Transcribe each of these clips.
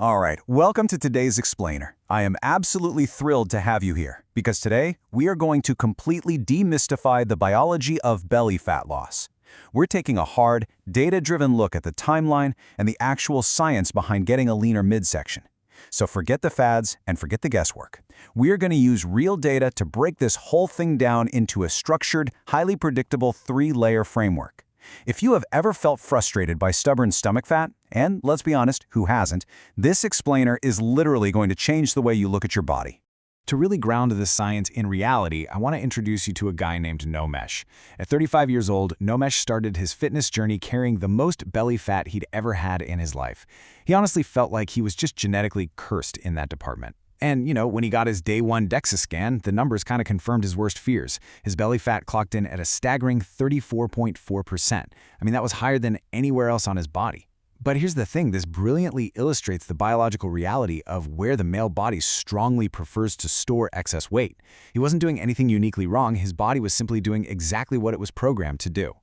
All right, welcome to today's Explainer. I am absolutely thrilled to have you here, because today we are going to completely demystify the biology of belly fat loss. We're taking a hard, data-driven look at the timeline and the actual science behind getting a leaner midsection. So forget the fads and forget the guesswork. We are going to use real data to break this whole thing down into a structured, highly predictable three-layer framework. If you have ever felt frustrated by stubborn stomach fat, and let's be honest, who hasn't, this explainer is literally going to change the way you look at your body. To really ground this science in reality, I want to introduce you to a guy named Nomesh. At 35 years old, Nomesh started his fitness journey carrying the most belly fat he'd ever had in his life. He honestly felt like he was just genetically cursed in that department. And, when he got his day one DEXA scan, the numbers kind of confirmed his worst fears. His belly fat clocked in at a staggering 34.4%. That was higher than anywhere else on his body. But here's the thing, this brilliantly illustrates the biological reality of where the male body strongly prefers to store excess weight. He wasn't doing anything uniquely wrong, his body was simply doing exactly what it was programmed to do.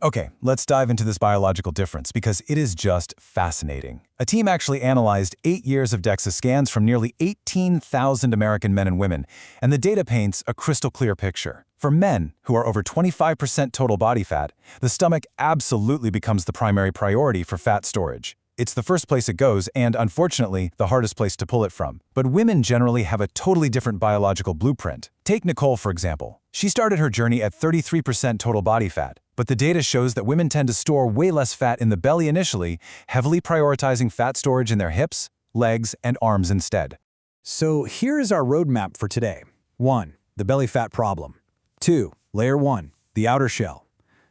Okay, let's dive into this biological difference because it is just fascinating. A team actually analyzed 8 years of DEXA scans from nearly 18,000 American men and women, and the data paints a crystal clear picture. For men, who are over 25% total body fat, the stomach absolutely becomes the primary priority for fat storage. It's the first place it goes and, unfortunately, the hardest place to pull it from. But women generally have a totally different biological blueprint. Take Nicole, for example. She started her journey at 33% total body fat, but the data shows that women tend to store way less fat in the belly initially, heavily prioritizing fat storage in their hips, legs, and arms instead. So here is our roadmap for today. 1. The belly fat problem. 2. Layer 1, the outer shell.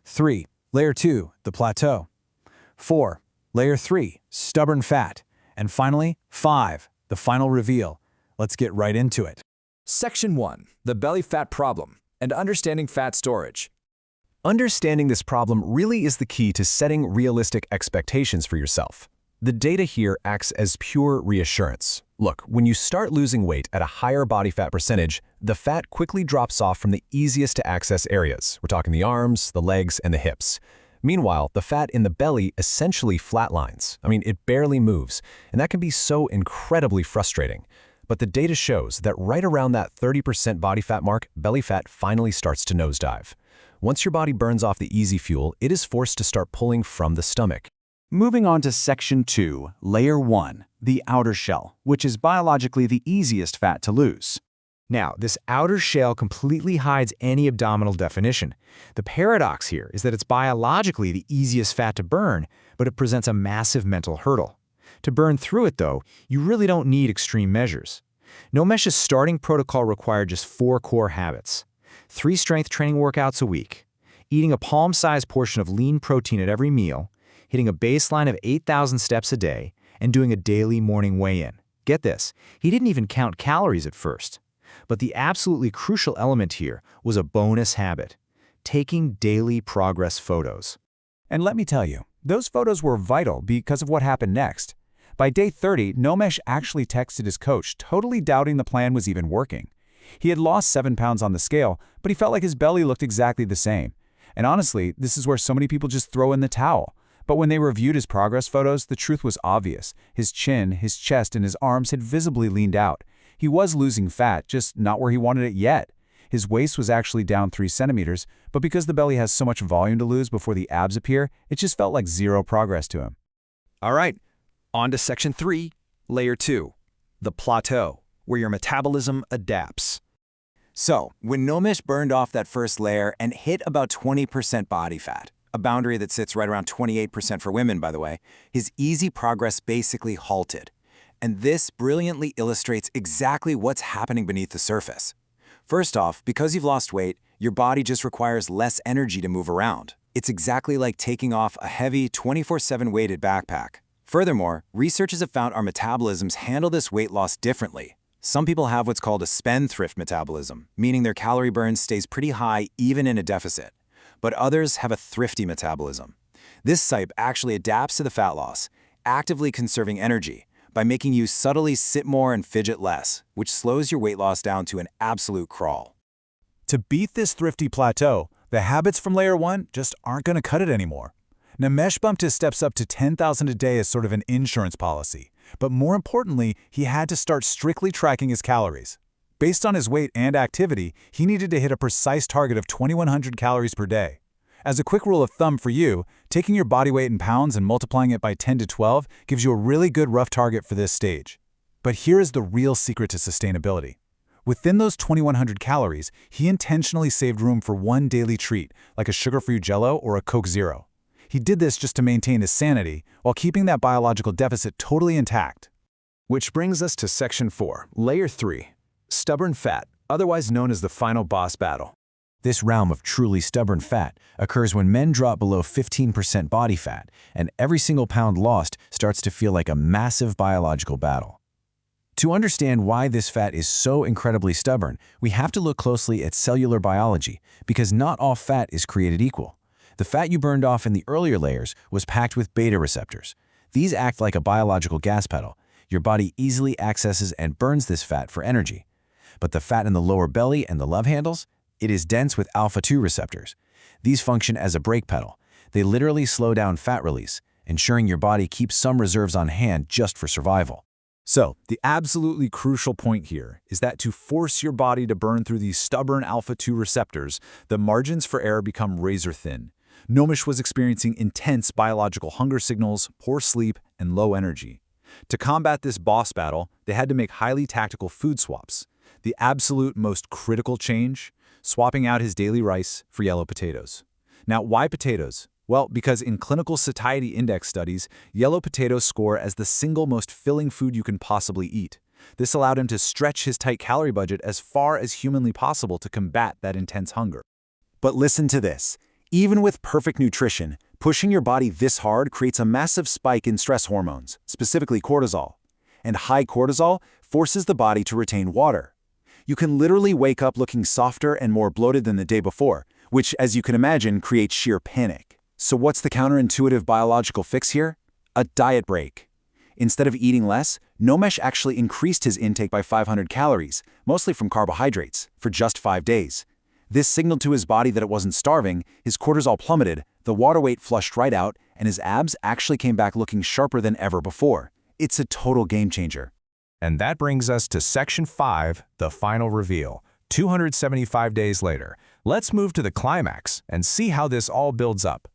3. Layer 2, the plateau. 4. Layer 3, stubborn fat. And finally, 5, the final reveal. Let's get right into it. Section 1. The belly fat problem and understanding fat storage. Understanding this problem really is the key to setting realistic expectations for yourself. The data here acts as pure reassurance. Look, when you start losing weight at a higher body fat percentage, the fat quickly drops off from the easiest to access areas. We're talking the arms, the legs, and the hips. Meanwhile, the fat in the belly essentially flatlines. It barely moves, and that can be so incredibly frustrating. But the data shows that right around that 30% body fat mark, belly fat finally starts to nosedive. Once your body burns off the easy fuel, it is forced to start pulling from the stomach. Moving on to Section 2, Layer 1, the outer shell, which is biologically the easiest fat to lose. Now, this outer shell completely hides any abdominal definition. The paradox here is that it's biologically the easiest fat to burn, but it presents a massive mental hurdle. To burn through it, though, you really don't need extreme measures. Nomesh's starting protocol required just 4 core habits. 3 strength training workouts a week, eating a palm-sized portion of lean protein at every meal, hitting a baseline of 8,000 steps a day, and doing a daily morning weigh-in. Get this, he didn't even count calories at first. But the absolutely crucial element here was a bonus habit: taking daily progress photos. And let me tell you, those photos were vital because of what happened next. By day 30, Nomesh actually texted his coach, totally doubting the plan was even working. He had lost 7 pounds on the scale, but he felt like his belly looked exactly the same. And honestly, this is where so many people just throw in the towel. But when they reviewed his progress photos, the truth was obvious. His chin, his chest, and his arms had visibly leaned out. He was losing fat, just not where he wanted it yet. His waist was actually down 3 centimeters, but because the belly has so much volume to lose before the abs appear, it just felt like zero progress to him. All right, on to Section 3, Layer 2, the plateau, where your metabolism adapts. So, when Nomesh burned off that first layer and hit about 20% body fat, a boundary that sits right around 28% for women, by the way, his easy progress basically halted. And this brilliantly illustrates exactly what's happening beneath the surface. First off, because you've lost weight, your body just requires less energy to move around. It's exactly like taking off a heavy 24/7 weighted backpack. Furthermore, researchers have found our metabolisms handle this weight loss differently. Some people have what's called a spendthrift metabolism, meaning their calorie burn stays pretty high even in a deficit. But others have a thrifty metabolism. This type actually adapts to the fat loss, actively conserving energy, by making you subtly sit more and fidget less, which slows your weight loss down to an absolute crawl. To beat this thrifty plateau, the habits from Layer 1 just aren't going to cut it anymore. Nomesh bumped his steps up to 10,000 a day as sort of an insurance policy. But more importantly, he had to start strictly tracking his calories. Based on his weight and activity, he needed to hit a precise target of 2,100 calories per day. As a quick rule of thumb for you, taking your body weight in pounds and multiplying it by 10 to 12 gives you a really good rough target for this stage. But here is the real secret to sustainability. Within those 2,100 calories, he intentionally saved room for one daily treat, like a sugar-free Jell-O or a Coke Zero. He did this just to maintain his sanity, while keeping that biological deficit totally intact. Which brings us to Section 4, Layer 3, Stubborn Fat, otherwise known as the final boss battle. This realm of truly stubborn fat occurs when men drop below 15% body fat, and every single pound lost starts to feel like a massive biological battle. To understand why this fat is so incredibly stubborn, we have to look closely at cellular biology, because not all fat is created equal. The fat you burned off in the earlier layers was packed with beta receptors. These act like a biological gas pedal. Your body easily accesses and burns this fat for energy. But the fat in the lower belly and the love handles? It is dense with alpha-2 receptors. These function as a brake pedal. They literally slow down fat release, ensuring your body keeps some reserves on hand just for survival. So, the absolutely crucial point here is that to force your body to burn through these stubborn alpha-2 receptors, the margins for error become razor thin. Nomish was experiencing intense biological hunger signals, poor sleep, and low energy. To combat this boss battle, they had to make highly tactical food swaps. The absolute most critical change? Swapping out his daily rice for yellow potatoes. Now, why potatoes? Well, because in clinical satiety index studies, yellow potatoes score as the single most filling food you can possibly eat. This allowed him to stretch his tight calorie budget as far as humanly possible to combat that intense hunger. But listen to this. Even with perfect nutrition, pushing your body this hard creates a massive spike in stress hormones, specifically cortisol. And high cortisol forces the body to retain water. You can literally wake up looking softer and more bloated than the day before, which, as you can imagine, creates sheer panic. So what's the counterintuitive biological fix here? A diet break. Instead of eating less, Nomesh actually increased his intake by 500 calories, mostly from carbohydrates, for just 5 days. This signaled to his body that it wasn't starving, his cortisol plummeted, the water weight flushed right out, and his abs actually came back looking sharper than ever before. It's a total game changer. And that brings us to Section 5, the final reveal, 275 days later. Let's move to the climax and see how this all builds up.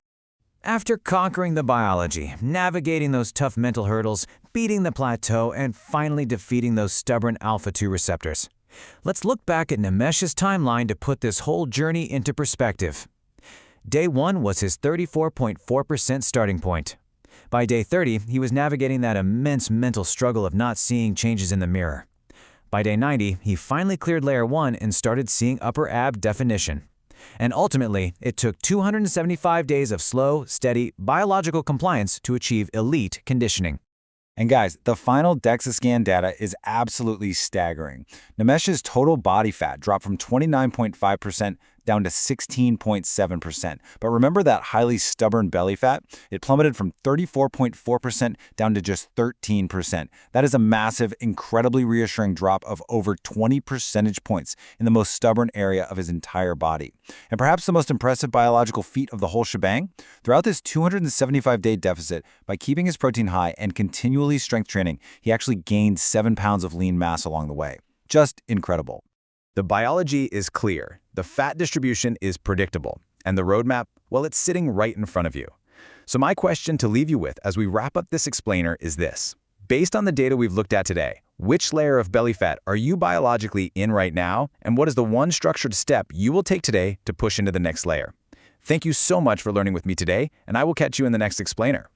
After conquering the biology, navigating those tough mental hurdles, beating the plateau, and finally defeating those stubborn alpha-2 receptors, let's look back at Nomesh's timeline to put this whole journey into perspective. Day 1 was his 34.4% starting point. By day 30, he was navigating that immense mental struggle of not seeing changes in the mirror. By day 90, he finally cleared layer 1 and started seeing upper ab definition. And ultimately, it took 275 days of slow, steady, biological compliance to achieve elite conditioning. And guys, the final DEXA scan data is absolutely staggering. Nomesh's total body fat dropped from 29.5% down to 16.7%. But remember that highly stubborn belly fat? It plummeted from 34.4% down to just 13%. That is a massive, incredibly reassuring drop of over 20 percentage points in the most stubborn area of his entire body. And perhaps the most impressive biological feat of the whole shebang? Throughout this 275-day deficit, by keeping his protein high and continually strength training, he actually gained 7 pounds of lean mass along the way. Just incredible. The biology is clear, the fat distribution is predictable, and the roadmap, well, it's sitting right in front of you. So my question to leave you with as we wrap up this explainer is this. Based on the data we've looked at today, which layer of belly fat are you biologically in right now, and what is the one structured step you will take today to push into the next layer? Thank you so much for learning with me today, and I will catch you in the next explainer.